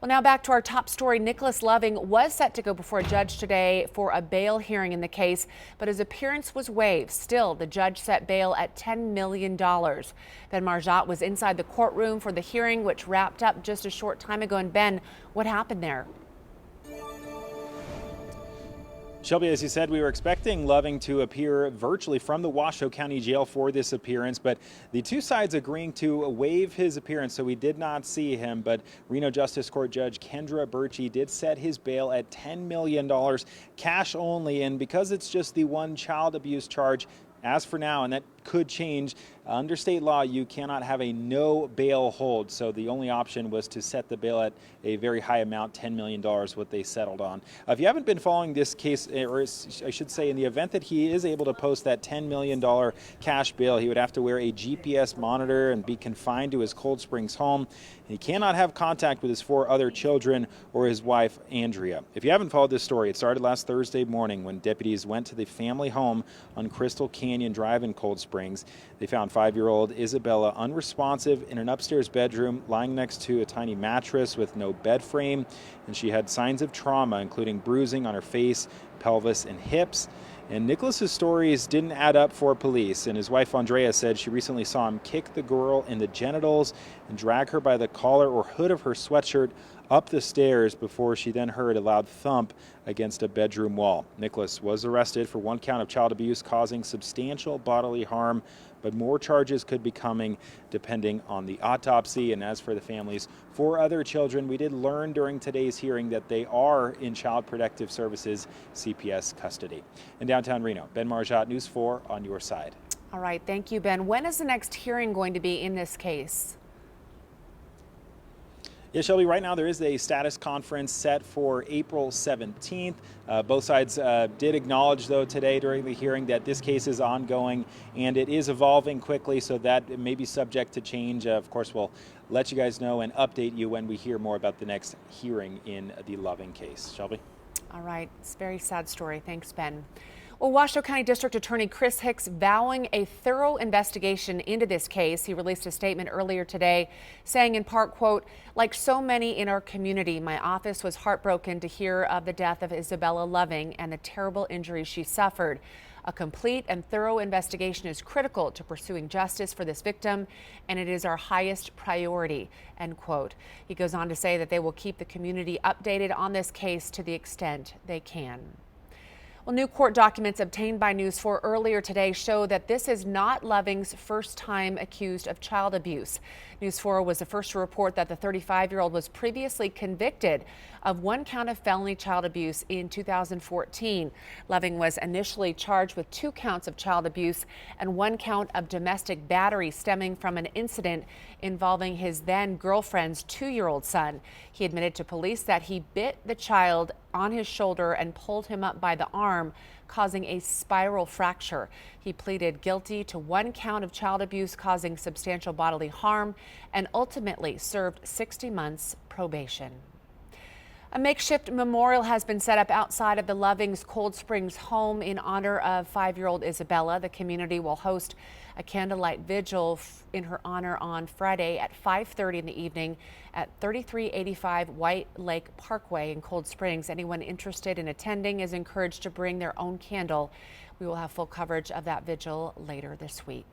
Well, now back to our top story. Nicholas Loving was set to go before a judge today for a bail hearing in the case, but his appearance was waived. Still, the judge set bail at $10 million. Ben Marjat was inside the courtroom for the hearing, which wrapped up just a short time ago. And Ben, what happened there? Shelby, as you said, we were expecting Loving to appear virtually from the Washoe County Jail for this appearance, but the two sides agreeing to waive his appearance, so we did not see him. But Reno Justice Court Judge Kendra Birchie did set his bail at $10 million, cash only, and because it's just the one child abuse charge, as for now, and that could change, under state law, you cannot have a no bail hold. So the only option was to set the bail at a very high amount, $10 million, what they settled on. If you haven't been following this case, or I should say, in the event that he is able to post that $10 million cash bail, he would have to wear a GPS monitor and be confined to his Cold Springs home. He cannot have contact with his 4 other children or his wife, Andrea. If you haven't followed this story, it started last Thursday morning when deputies went to the family home on Crystal Canyon Drive in Cold Springs. They found 5-year-old Isabella unresponsive in an upstairs bedroom, lying next to a tiny mattress with no bed frame, and she had signs of trauma, including bruising on her face, pelvis, and hips. And Nicholas's stories didn't add up for police, and his wife Andrea said she recently saw him kick the girl in the genitals and drag her by the collar or hood of her sweatshirt up the stairs before she then heard a loud thump against a bedroom wall. Nicholas was arrested for 1 count of child abuse causing substantial bodily harm, but more charges could be coming depending on the autopsy. And as for the families 4 other children, we did learn during today's hearing that they are in Child Protective Services CPS custody. In downtown Reno, Ben Marjat, News 4 on your side. All right, thank you, Ben. When is the next hearing going to be in this case? Yeah, Shelby, right now there is a status conference set for April 17th. Both sides did acknowledge, though, today during the hearing that this case is ongoing and it is evolving quickly, so that it may be subject to change. Of course, we'll let you guys know and update you when we hear more about the next hearing in the Loving case. Shelby? All right, it's a very sad story. Thanks, Ben. Well, Washoe County District Attorney Chris Hicks vowing a thorough investigation into this case. He released a statement earlier today saying in part, quote, "Like so many in our community, my office was heartbroken to hear of the death of Isabella Loving and the terrible injuries she suffered. A complete and thorough investigation is critical to pursuing justice for this victim, and it is our highest priority," end quote. He goes on to say that they will keep the community updated on this case to the extent they can. Well, new court documents obtained by News 4 earlier today show that this is not Loving's first time accused of child abuse. News 4 was the first to report that the 35-year-old was previously convicted of 1 count of felony child abuse in 2014. Loving was initially charged with 2 counts of child abuse and 1 count of domestic battery stemming from an incident involving his then girlfriend's 2-year-old son. He admitted to police that he bit the child on his shoulder and pulled him up by the arm, causing a spiral fracture. He pleaded guilty to 1 count of child abuse causing substantial bodily harm and ultimately served 60 months probation. A makeshift memorial has been set up outside of the Loving's Cold Springs home in honor of 5-year-old Isabella. The community will host a candlelight vigil in her honor on Friday at 5:30 in the evening at 3385 White Lake Parkway in Cold Springs. Anyone interested in attending is encouraged to bring their own candle. We will have full coverage of that vigil later this week.